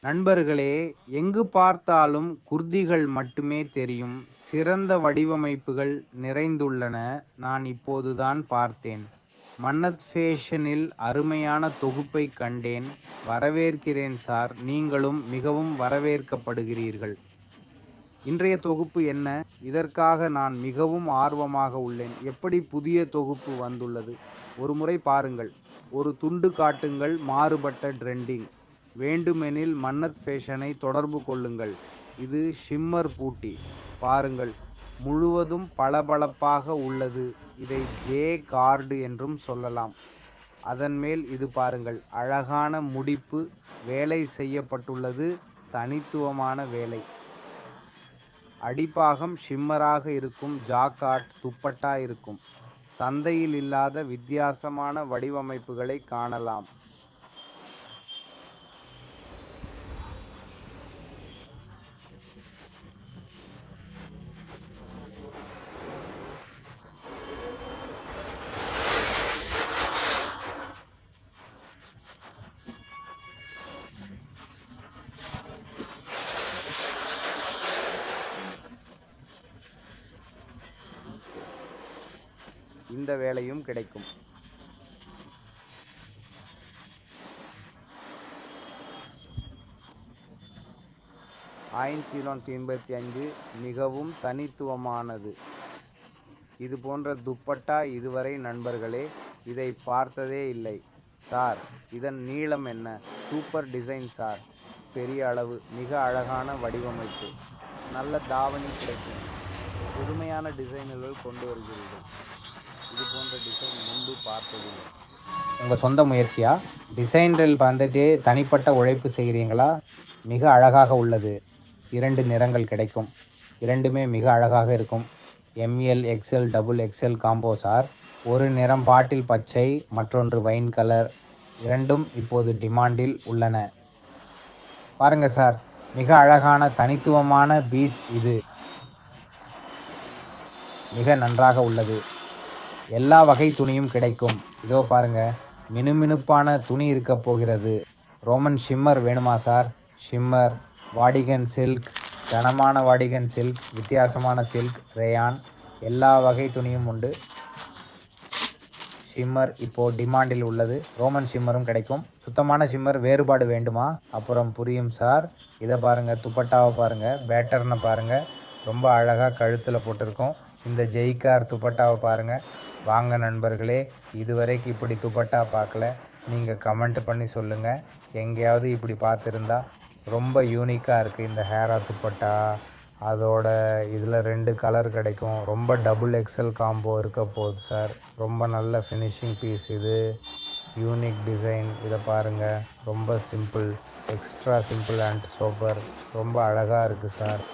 நண்பர்களே, எங்கு பார்த்தாலும் குர்திகள் மட்டுமே தெரியும். சிறந்த வடிவமைப்புகள் நிறைந்துள்ளன. நான் இப்போதுதான் பார்த்தேன். மன்னத் ஃபேஷனில் அருமையான தொகுப்பை கண்டேன். வரவேற்கிறேன் சார். நீங்களும் மிகவும் வரவேற்கப்படுகிறீர்கள். இன்றைய தொகுப்பு என்ன? இதற்காக நான் மிகவும் ஆர்வமாக உள்ளேன். எப்படி புதிய தொகுப்பு வந்துள்ளது? ஒரு முறை பாருங்கள். ஒரு துண்டு காட்டுங்கள். மாறுபட்ட ட்ரெண்டிங் வேண்டுமெனில் மன்னத் ஃபேஷனை தொடர்பு கொள்ளுங்கள். இது ஷிம்மர் பூட்டி. பாருங்கள், முழுவதும் பளபளப்பாக உள்ளது. இதை ஜே கார்டு என்றும் சொல்லலாம். அதன் மேல் இது பாருங்கள், அழகான முடிப்பு வேலை செய்யப்பட்டுள்ளது. தனித்துவமான வேலை. அடிப்பாகம் ஷிம்மராக இருக்கும். ஜாக்கார்ட் துப்பட்டா இருக்கும். சந்தையில் இல்லாத வித்தியாசமான வடிவமைப்புகளை காணலாம். இந்த வேலையும் கிடைக்கும். $1985 மிகவும் தனித்துவமானது. இது போன்ற துப்பட்டா இதுவரை நண்பர்களே இதை பார்த்ததே இல்லை. சார், இதன் நீளம் என்ன? Super design sir. பெரிய அளவு, மிக அழகான வடிவமைப்பு. நல்ல தாவணி கிடைக்கும். புதுமையான டிசைன்கள் கொண்டு வருகிறீர்கள். இது போன்ற டிசைன் முன்பு பார்த்ததில்லை. உங்கள் சொந்த முயற்சியா? டிசைன்கள் வந்துட்டு தனிப்பட்ட உழைப்பு செய்கிறீங்களா? மிக அழகாக உள்ளது. 2 நிறங்கள் கிடைக்கும். இரண்டுமே மிக அழகாக இருக்கும். ML, XL, double XL combo sir. ஒரு நிறம் பாட்டில் பச்சை, மற்றொன்று வைன் கலர். இரண்டும் இப்போது டிமாண்டில் உள்ளன. பாருங்கள் சார், மிக அழகான தனித்துவமான பீஸ் இது. மிக நன்றாக உள்ளது. எல்லா வகை துணியும் கிடைக்கும். இதோ பாருங்கள், மினுமினுப்பான துணி இருக்க போகிறது. ரோமன் ஷிம்மர் வேணுமா சார்? ஷிம்மர், வாடிகன் சில்க், கனமான வாடிகன் சில்க், வித்தியாசமான சில்க், ரேயான், எல்லா வகை துணியும் உண்டு. ஷிம்மர் இப்போது டிமாண்டில் உள்ளது. ரோமன் ஷிம்மரும் கிடைக்கும். சுத்தமான ஷிம்மர் வேறுபாடு வேண்டுமா? அப்புறம் புரியும் சார். இதை பாருங்கள், துப்பட்டாவை பாருங்கள், பேட்டர்னை பாருங்கள், ரொம்ப அழகாக கழுத்தில் போட்டிருக்கோம். இந்த ஜெய்கார் துப்பட்டாவை பாருங்கள். வாங்க நண்பர்களே, இதுவரைக்கும் இப்படி துப்பட்டா பார்க்கல. நீங்கள் கமெண்ட் பண்ணி சொல்லுங்கள். எங்கேயாவது இப்படி பார்த்துருந்தா. ரொம்ப யூனிக்காக இருக்குது இந்த ஹேரா துப்பட்டா. அதோட இதில் 2 கலர் கிடைக்கும். ரொம்ப டபுள் எக்ஸ்எல் காம்போ இருக்க போகுது சார். ரொம்ப நல்ல ஃபினிஷிங் பீஸ் இது. Unique design. இதை பாருங்கள், ரொம்ப simple, extra simple and super. ரொம்ப அழகாக இருக்குது சார்.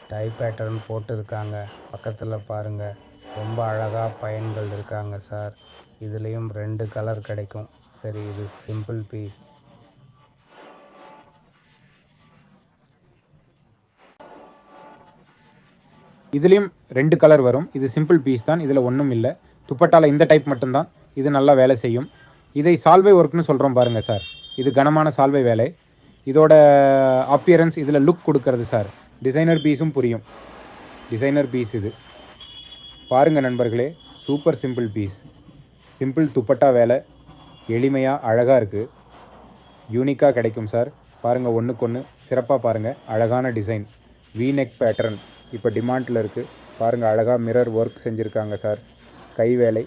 டை பேட்டர்ன் போட்டிருக்காங்க. பக்கத்தில் பாருங்கள், ரொம்ப அழகாக பையன்கள் இருக்காங்க சார். இதுலேயும் 2 கலர் கிடைக்கும். சரி, இது சிம்பிள் பீஸ். இதுலேயும் 2 கலர் வரும். இது சிம்பிள் பீஸ் தான். இதில் ஒன்றும் இல்லை. துப்பட்டாவில் இந்த டைப் மட்டும்தான். இது நல்லா வேலை செய்யும். இதை சால்வை ஒர்க்னு சொல்கிறோம் பாருங்கள் சார். இது கனமான சால்வை வேலை. இதோட அப்பியரன்ஸ், இதில் லுக் கொடுக்கறது சார். டிசைனர் பீஸும் புரியும். டிசைனர் பீஸ் இது. பாருங்கள் நண்பர்களே, super simple piece. Simple dupatta வேலை. எளிமையாக அழகாக இருக்குது. யூனிக்காக கிடைக்கும் சார். பாருங்கள், ஒன்றுக்கொன்று சிறப்பாக பாருங்கள். அழகான டிசைன். வீநெக் பேட்டர்ன் இப்போ டிமாண்டில் இருக்குது. பாருங்கள், அழகாக மிரர் ஒர்க் செஞ்சுருக்காங்க சார். கை வேலை.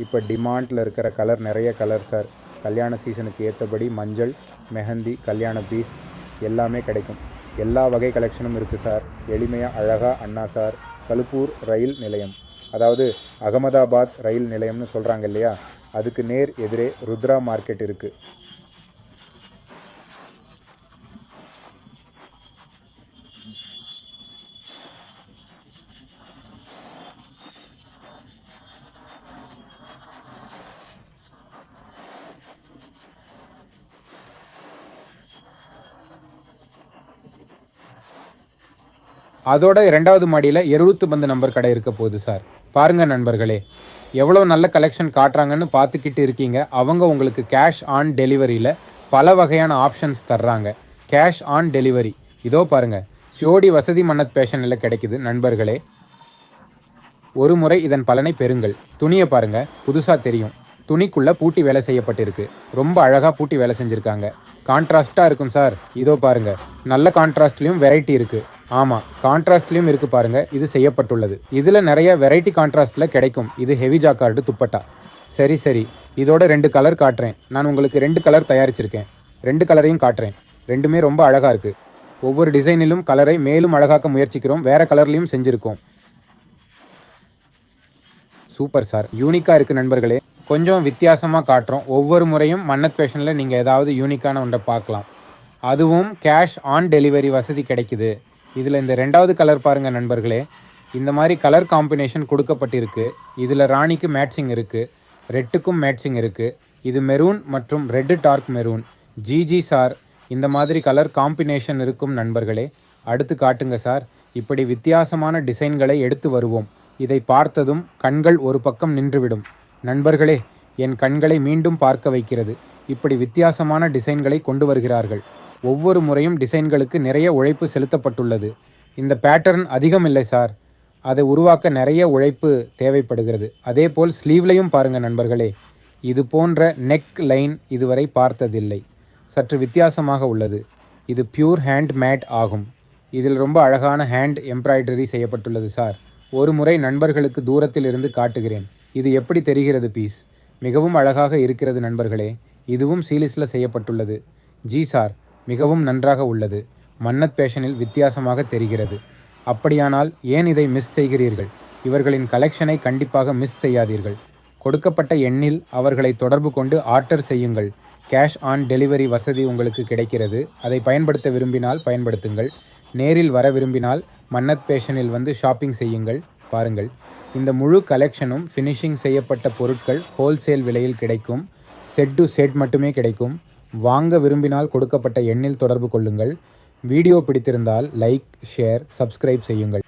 இப்போ டிமாண்டில் இருக்கிற கலர், நிறைய கலர் சார். கல்யாண சீசனுக்கு ஏற்றபடி மஞ்சள், மெஹந்தி, கல்யாண பீஸ் எல்லாமே கிடைக்கும். எல்லா வகை கலெக்ஷனும் இருக்குது சார். எளிமையாக அழகாக அண்ணா சார். கலுப்பூர் ரயில் நிலையம், அதாவது அகமதாபாத் ரயில் நிலையம்னு சொல்கிறாங்க இல்லையா, அதுக்கு நேர் எதிரே ருத்ரா மார்க்கெட் இருக்குது. அதோட 2வது மாடியில் 70 பந்து நம்பர் கடை இருக்க போகுது சார். பாருங்கள் நண்பர்களே, எவ்வளோ நல்ல கலெக்ஷன் காட்டுறாங்கன்னு பார்த்துக்கிட்டு இருக்கீங்க. அவங்க உங்களுக்கு கேஷ் ஆன் டெலிவரியில் பல வகையான ஆப்ஷன்ஸ் தர்றாங்க. கேஷ் ஆன் டெலிவரி இதோ பாருங்கள், சிஓடி வசதி மன்னத் பேஷனில் கிடைக்குது நண்பர்களே. ஒரு முறை இதன் பலனை பெறுங்கள். துணியை பாருங்கள், புதுசாக தெரியும். துணிக்குள்ளே பூட்டி வேலை செய்யப்பட்டிருக்கு. ரொம்ப அழகாக பூட்டி வேலை செஞ்சுருக்காங்க. கான்ட்ராஸ்ட்டாக இருக்கும் சார். இதோ பாருங்கள், நல்ல கான்ட்ராஸ்ட்லேயும் வெரைட்டி இருக்குது. ஆமாம், கான்ட்ராஸ்ட்லேயும் இருக்குது பாருங்கள். இது செய்யப்பட்டுள்ளது. இதில் நிறைய வெரைட்டி கான்ட்ராஸ்ட்டில் கிடைக்கும். இது ஹெவி ஜாக்கார்டு துப்பட்டா. சரி, இதோட 2 கலர் காட்டுறேன். நான் உங்களுக்கு 2 கலர் தயாரிச்சிருக்கேன். 2 கலரையும் காட்டுறேன். ரெண்டுமே ரொம்ப அழகாக இருக்குது. ஒவ்வொரு டிசைனிலும் கலரை மேலும் அழகாக்க முயற்சிக்கிறோம். வேறு கலர்லேயும் செஞ்சுருக்கோம். சூப்பர் சார், யூனிக்காக இருக்குது நண்பர்களே. கொஞ்சம் வித்தியாசமாக காட்டுறோம். ஒவ்வொரு முறையும் மன்னத் பேஷனில் நீங்கள் ஏதாவது யூனிக்கான ஒன்றை பார்க்கலாம். அதுவும் கேஷ் ஆன் டெலிவரி வசதி கிடைக்குது. இதில் இந்த 2வது கலர் பாருங்கள் நண்பர்களே. இந்த மாதிரி கலர் காம்பினேஷன் கொடுக்கப்பட்டிருக்கு. இதில் ராணிக்கு மேட்சிங் இருக்குது, ரெட்டுக்கும் மேட்சிங் இருக்குது. இது மெரூன் மற்றும் ரெட்டு டார்க் மெரூன். ஜிஜி சார், இந்த மாதிரி கலர் காம்பினேஷன் இருக்கும் நண்பர்களே. அடுத்து காட்டுங்க சார். இப்படி வித்தியாசமான டிசைன்களை எடுத்து வருவோம். இதை பார்த்ததும் கண்கள் ஒரு பக்கம் நின்றுவிடும். நண்பர்களே, என் கண்களை மீண்டும் பார்க்க வைக்கிறது. இப்படி வித்தியாசமான டிசைன்களை கொண்டு வருகிறார்கள். ஒவ்வொரு முறையும் டிசைன்களுக்கு நிறைய உழைப்பு செலுத்தப்பட்டுள்ளது. இந்த பேட்டர்ன் அதிகம் இல்லை சார். அதை உருவாக்க நிறைய உழைப்பு தேவைப்படுகிறது. அதேபோல் ஸ்லீவ்லையும் பாருங்கள் நண்பர்களே. இது போன்ற நெக் லைன் இதுவரை பார்த்ததில்லை. சற்று வித்தியாசமாக உள்ளது. இது பியூர் ஹேண்ட் மேட் ஆகும். இதில் ரொம்ப அழகான ஹேண்ட் எம்ப்ராய்டரி செய்யப்பட்டுள்ளது சார். ஒரு முறை நண்பர்களுக்கு தூரத்தில் இருந்து காட்டுகிறேன். இது எப்படி தெரிகிறது பீஸ்? மிகவும் அழகாக இருக்கிறது நண்பர்களே. இதுவும் சீலிஸில் செய்யப்பட்டுள்ளது. ஜி சார், மிகவும் நன்றாக உள்ளது. மன்னத் பேஷனில் வித்தியாசமாக தெரிகிறது. அப்படியானால் ஏன் இதை மிஸ் செய்கிறீர்கள்? இவர்களின் கலெக்ஷனை கண்டிப்பாக மிஸ் செய்யாதீர்கள். கொடுக்கப்பட்ட எண்ணில் அவர்களை தொடர்பு கொண்டு ஆர்டர் செய்யுங்கள். கேஷ் ஆன் டெலிவரி வசதி உங்களுக்கு கிடைக்கிறது. அதை பயன்படுத்த விரும்பினால் பயன்படுத்துங்கள். நேரில் வர விரும்பினால் மன்னத் பேஷனில் வந்து ஷாப்பிங் செய்யுங்கள். பாருங்கள், இந்த முழு கலெக்ஷனும் ஃபினிஷிங் செய்யப்பட்ட பொருட்கள் ஹோல்சேல் விலையில் கிடைக்கும். செட் டு செட் மட்டுமே கிடைக்கும். வாங்க விரும்பினால் கொடுக்கப்பட்ட எண்ணில் தொடர்பு கொள்ளுங்கள். வீடியோ பிடித்திருந்தால் லைக், ஷேர், சப்ஸ்கிரைப் செய்யுங்கள்.